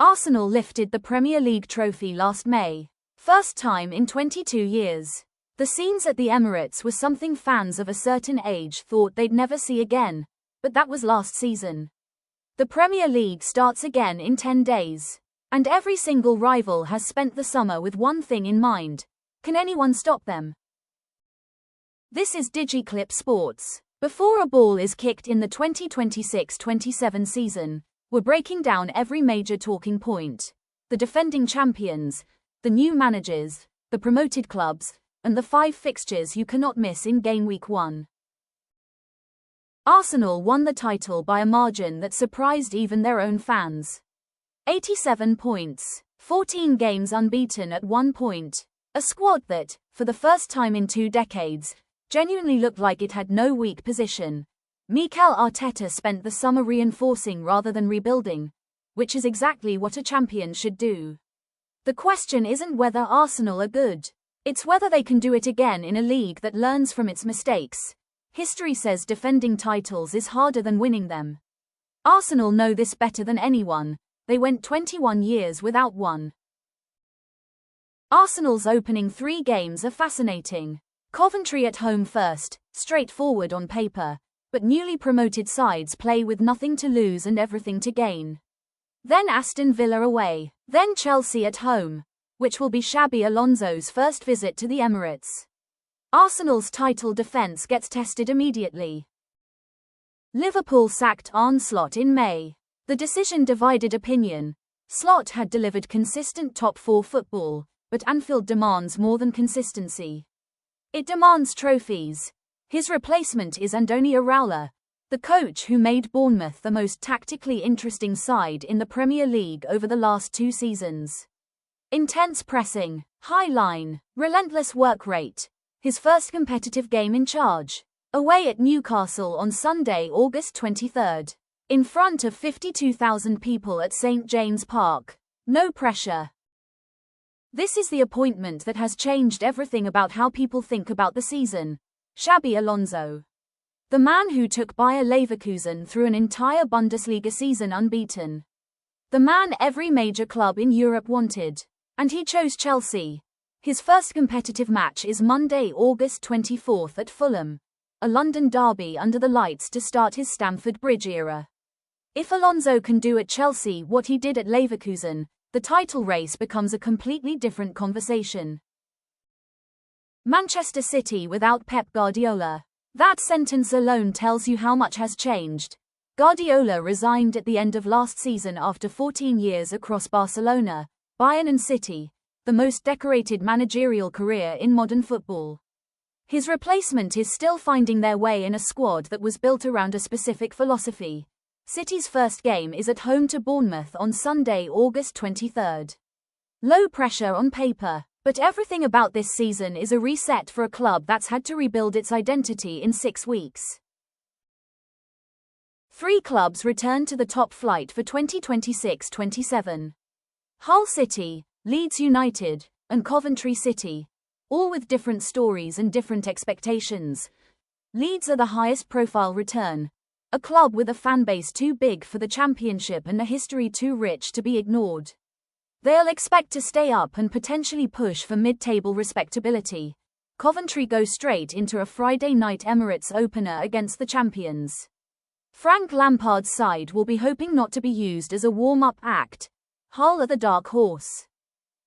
Arsenal lifted the Premier League trophy last May. First time in 22 years. The scenes at the Emirates were something fans of a certain age thought they'd never see again, but that was last season. The Premier League starts again in 10 days. And every single rival has spent the summer with one thing in mind. Can anyone stop them? This is DigiClip Sports. Before a ball is kicked in the 2026-27 season, we're breaking down every major talking point. The defending champions, the new managers, the promoted clubs, and the 5 fixtures you cannot miss in game week 1. Arsenal won the title by a margin that surprised even their own fans. 87 points, 14 games unbeaten at 1 point. A squad that, for the first time in 2 decades, genuinely looked like it had no weak position. Mikel Arteta spent the summer reinforcing rather than rebuilding, which is exactly what a champion should do. The question isn't whether Arsenal are good. It's whether they can do it again in a league that learns from its mistakes. History says defending titles is harder than winning them. Arsenal know this better than anyone. They went 21 years without one. Arsenal's opening 3 games are fascinating. Coventry at home first, straightforward on paper, but newly promoted sides play with nothing to lose and everything to gain. Then Aston Villa away, then Chelsea at home, which will be Xabi Alonso's first visit to the Emirates. Arsenal's title defence gets tested immediately. Liverpool sacked Arne Slot in May. The decision divided opinion. Slot had delivered consistent top 4 football, but Anfield demands more than consistency. It demands trophies. His replacement is Andoni Iraola, the coach who made Bournemouth the most tactically interesting side in the Premier League over the last 2 seasons. Intense pressing, high line, relentless work rate. His first competitive game in charge. Away at Newcastle on Sunday, August 23rd. In front of 52,000 people at St James Park. No pressure. This is the appointment that has changed everything about how people think about the season. Xabi Alonso. The man who took Bayer Leverkusen through an entire Bundesliga season unbeaten. The man every major club in Europe wanted. And he chose Chelsea. His first competitive match is Monday, August 24th at Fulham. A London derby under the lights to start his Stamford Bridge era. If Alonso can do at Chelsea what he did at Leverkusen, the title race becomes a completely different conversation. Manchester City without Pep Guardiola. That sentence alone tells you how much has changed. Guardiola resigned at the end of last season after 14 years across Barcelona, Bayern and City, the most decorated managerial career in modern football. His replacement is still finding their way in a squad that was built around a specific philosophy. City's first game is at home to Bournemouth on Sunday, August 23rd. Low pressure on paper, but everything about this season is a reset for a club that's had to rebuild its identity in 6 weeks. 3 clubs return to the top flight for 2026-27. Hull City, Leeds United, and Coventry City, all with different stories and different expectations. Leeds are the highest profile return. A club with a fanbase too big for the Championship and a history too rich to be ignored. They'll expect to stay up and potentially push for mid-table respectability. Coventry go straight into a Friday night Emirates opener against the champions. Frank Lampard's side will be hoping not to be used as a warm-up act. Hull are the dark horse.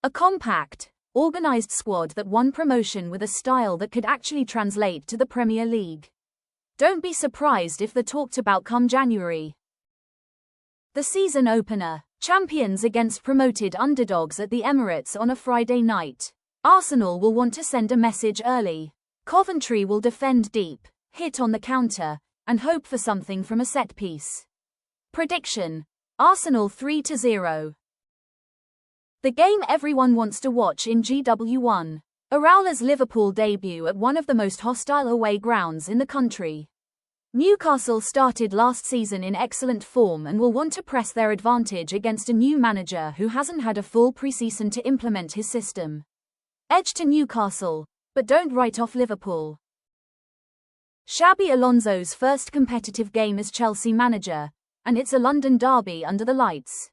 A compact, organised squad that won promotion with a style that could actually translate to the Premier League. Don't be surprised if they're talked about come January. The season opener, champions against promoted underdogs at the Emirates on a Friday night. Arsenal will want to send a message early. Coventry will defend deep, hit on the counter, and hope for something from a set piece. Prediction: Arsenal 3-0. The game everyone wants to watch in GW1. Iraola's Liverpool debut at one of the most hostile away grounds in the country. Newcastle started last season in excellent form and will want to press their advantage against a new manager who hasn't had a full pre-season to implement his system. Edge to Newcastle, but don't write off Liverpool. Xabi Alonso's first competitive game as Chelsea manager, and it's a London derby under the lights.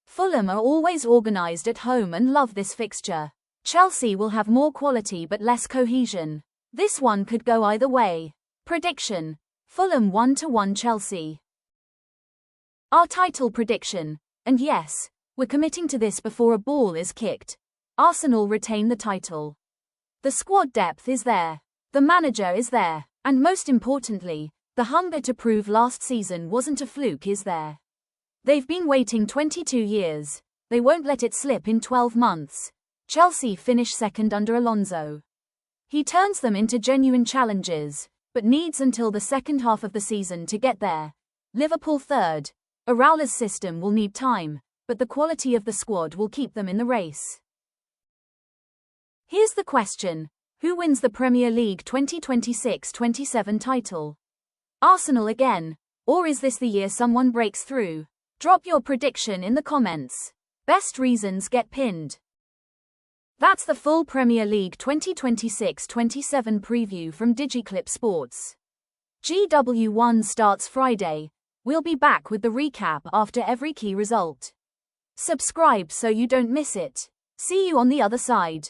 Fulham are always organised at home and love this fixture. Chelsea will have more quality but less cohesion. This one could go either way. Prediction: Fulham 1-1 Chelsea. Our title prediction, and yes, we're committing to this before a ball is kicked. Arsenal retain the title. The squad depth is there. The manager is there. And most importantly, the hunger to prove last season wasn't a fluke is there. They've been waiting 22 years. They won't let it slip in 12 months. Chelsea finish second under Alonso. He turns them into genuine challengers, but needs until the second half of the season to get there. Liverpool third. Iraola's system will need time, but the quality of the squad will keep them in the race. Here's the question: who wins the Premier League 2026-27 title? Arsenal again, or is this the year someone breaks through? Drop your prediction in the comments. Best reasons get pinned. That's the full Premier League 2026-27 preview from DigiClip Sports. GW1 starts Friday. We'll be back with the recap after every key result. Subscribe so you don't miss it. See you on the other side.